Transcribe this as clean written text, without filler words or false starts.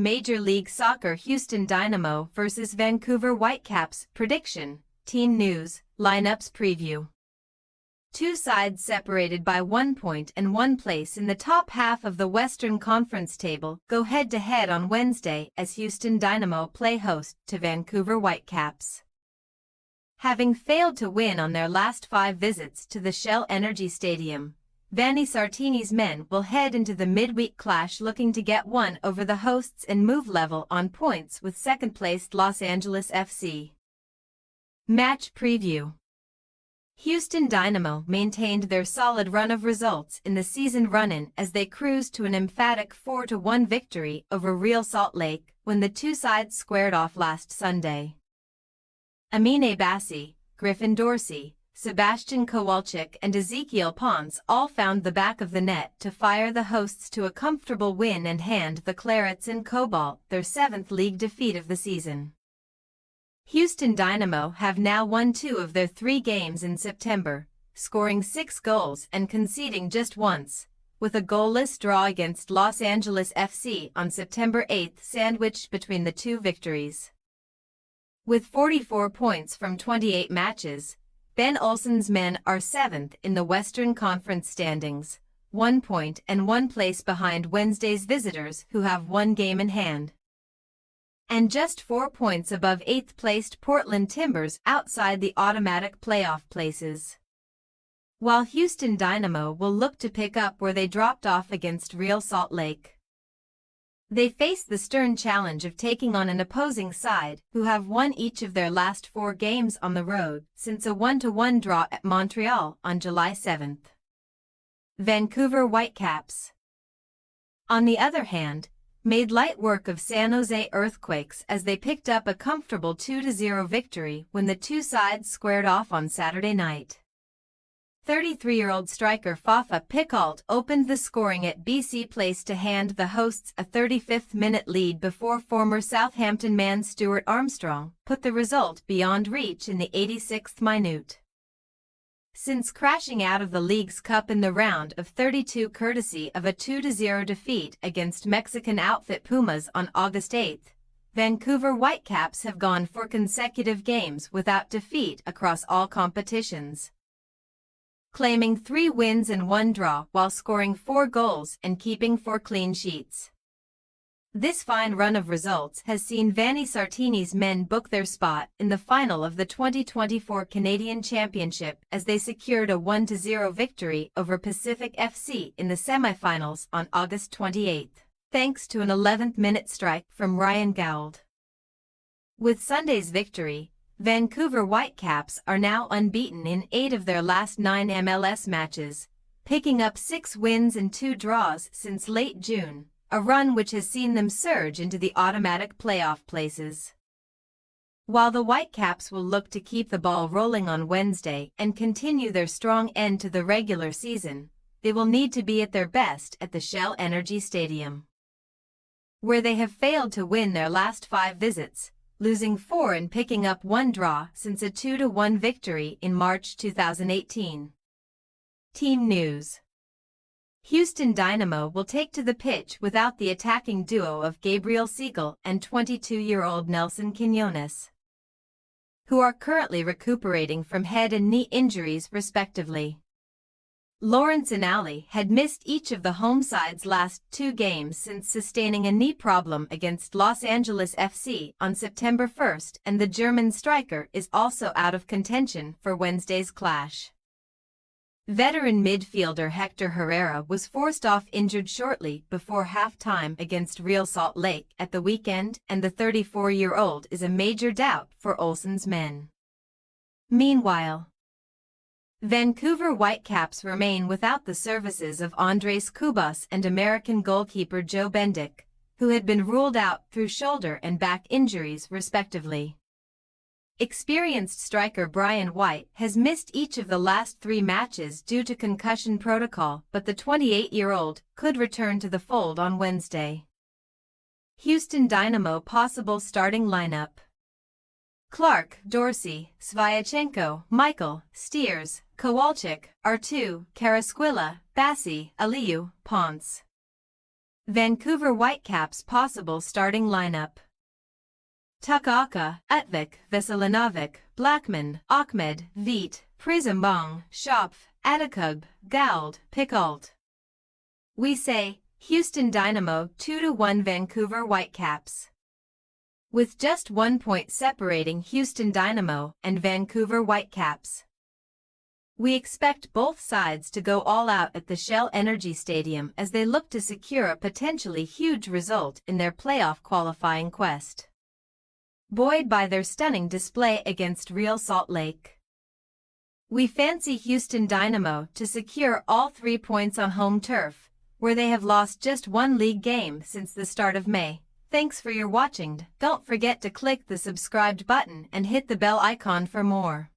Major League Soccer Houston Dynamo vs Vancouver Whitecaps. Prediction, Team News, Lineups Preview. Two sides separated by 1 point and one place in the top half of the Western Conference table go head-to-head on Wednesday as Houston Dynamo play host to Vancouver Whitecaps. Having failed to win on their last 5 visits to the Shell Energy Stadium, Vanni Sartini's men will head into the midweek clash looking to get one over the hosts and move level on points with second-placed Los Angeles FC. Match Preview. Houston Dynamo maintained their solid run of results in the season run-in as they cruised to an emphatic 4-1 victory over Real Salt Lake when the two sides squared off last Sunday. Amine Bassi, Griffin Dorsey, Sebastian Kowalczyk and Ezekiel Pons all found the back of the net to fire the hosts to a comfortable win and hand the Clarets in Cobalt their 7th league defeat of the season. Houston Dynamo have now won 2 of their 3 games in September, scoring 6 goals and conceding just once, with a goalless draw against Los Angeles FC on September 8 sandwiched between the 2 victories. With 44 points from 28 matches, Ben Olsen's men are 7th in the Western Conference standings, 1 point and 1 place behind Wednesday's visitors who have 1 game in hand. And just 4 points above 8th-placed Portland Timbers outside the automatic playoff places. While Houston Dynamo will look to pick up where they dropped off against Real Salt Lake. They face the stern challenge of taking on an opposing side who have won each of their last 4 games on the road since a 1-1 draw at Montreal on July 7. Vancouver Whitecaps, on the other hand, made light work of San Jose Earthquakes as they picked up a comfortable 2-0 victory when the two sides squared off on Saturday night. 33-year-old striker Fafa Picault opened the scoring at BC Place to hand the hosts a 35th-minute lead before former Southampton man Stuart Armstrong put the result beyond reach in the 86th minute. Since crashing out of the League's Cup in the round of 32 courtesy of a 2-0 defeat against Mexican outfit Pumas on August 8, Vancouver Whitecaps have gone 4 consecutive games without defeat across all competitions, claiming 3 wins and 1 draw while scoring 4 goals and keeping 4 clean sheets. This fine run of results has seen Vanni Sartini's men book their spot in the final of the 2024 Canadian Championship as they secured a 1-0 victory over Pacific FC in the semifinals on August 28, thanks to an 11th-minute strike from Ryan Gould. With Sunday's victory, Vancouver Whitecaps are now unbeaten in 8 of their last 9 MLS matches, picking up 6 wins and 2 draws since late June, a run which has seen them surge into the automatic playoff places. While the Whitecaps will look to keep the ball rolling on Wednesday and continue their strong end to the regular season, they will need to be at their best at the Shell Energy Stadium, where they have failed to win their last 5 visits, losing 4 and picking up 1 draw since a 2-1 victory in March 2018. Team News. Houston Dynamo will take to the pitch without the attacking duo of Gabriel Siegel and 22-year-old Nelson Quinones, who are currently recuperating from head and knee injuries respectively. Lawrence Inali had missed each of the home side's last 2 games since sustaining a knee problem against Los Angeles FC on September 1, and the German striker is also out of contention for Wednesday's clash. Veteran midfielder Hector Herrera was forced off injured shortly before halftime against Real Salt Lake at the weekend, and the 34-year-old is a major doubt for Olsen's men. Meanwhile, Vancouver Whitecaps remain without the services of Andres Cubas and American goalkeeper Joe Bendik, who had been ruled out through shoulder and back injuries respectively. Experienced striker Brian White has missed each of the last 3 matches due to concussion protocol, but the 28-year-old could return to the fold on Wednesday. Houston Dynamo possible starting lineup: Clark, Dorsey, Svyachenko, Michael, Steers, Kowalczyk, R2, Carasquilla, Bassi, Aliu, Ponce. Vancouver Whitecaps possible starting lineup. Tukaka, Utvik, Veselinovic, Blackman, Ahmed, Veet, Prizambong, Schopf, Atakug, Gald, Pickalt. We say, Houston Dynamo 2-1 Vancouver Whitecaps. With just 1 point separating Houston Dynamo and Vancouver Whitecaps. We expect both sides to go all out at the Shell Energy Stadium as they look to secure a potentially huge result in their playoff qualifying quest. Buoyed by their stunning display against Real Salt Lake. We fancy Houston Dynamo to secure all 3 points on home turf, where they have lost just 1 league game since the start of May. Thanks for your watching. Don't forget to click the subscribed button and hit the bell icon for more.